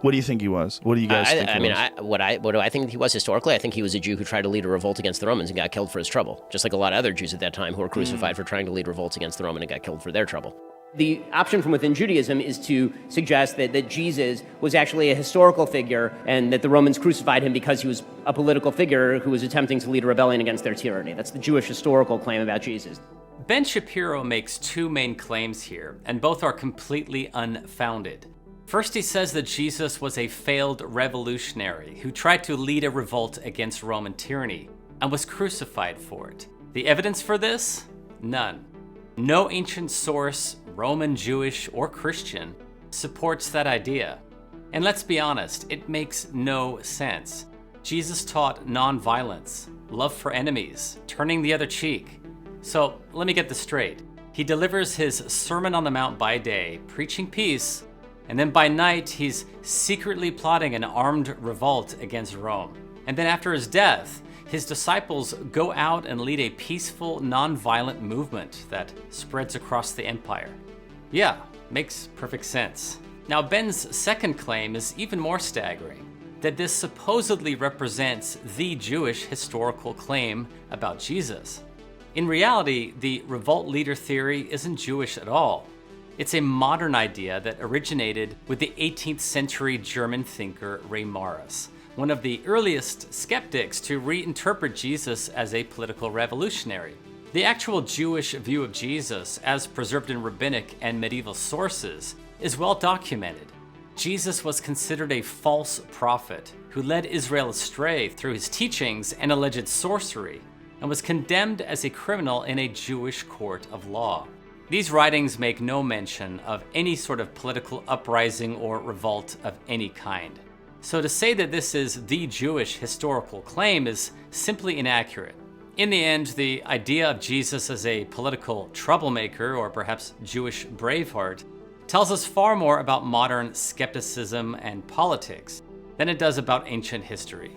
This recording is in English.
What do you think he was? What do you guys think he was? What do I think he was historically? I think he was a Jew who tried to lead a revolt against the Romans and got killed for his trouble, just like a lot of other Jews at that time who were crucified for trying to lead revolts against the Roman and got killed for their trouble. The option from within Judaism is to suggest that Jesus was actually a historical figure and that the Romans crucified him because he was a political figure who was attempting to lead a rebellion against their tyranny. That's the Jewish historical claim about Jesus. Ben Shapiro makes two main claims here, and both are completely unfounded. First, he says that Jesus was a failed revolutionary who tried to lead a revolt against Roman tyranny and was crucified for it. The evidence for this? None. No ancient source, Roman, Jewish, or Christian, supports that idea. And let's be honest, it makes no sense. Jesus taught nonviolence, love for enemies, turning the other cheek. So let me get this straight. He delivers his Sermon on the Mount by day, preaching peace, and then by night he's secretly plotting an armed revolt against Rome. And then after his death, his disciples go out and lead a peaceful, non-violent movement that spreads across the empire. Yeah, makes perfect sense. Now, Ben's second claim is even more staggering, that this supposedly represents the Jewish historical claim about Jesus. In reality, the revolt leader theory isn't Jewish at all. It's a modern idea that originated with the 18th century German thinker Reimarus, one of the earliest skeptics to reinterpret Jesus as a political revolutionary. The actual Jewish view of Jesus, as preserved in rabbinic and medieval sources, is well documented. Jesus was considered a false prophet who led Israel astray through his teachings and alleged sorcery, and was condemned as a criminal in a Jewish court of law. These writings make no mention of any sort of political uprising or revolt of any kind. So to say that this is the Jewish historical claim is simply inaccurate. In the end, the idea of Jesus as a political troublemaker, or perhaps Jewish braveheart, tells us far more about modern skepticism and politics than it does about ancient history.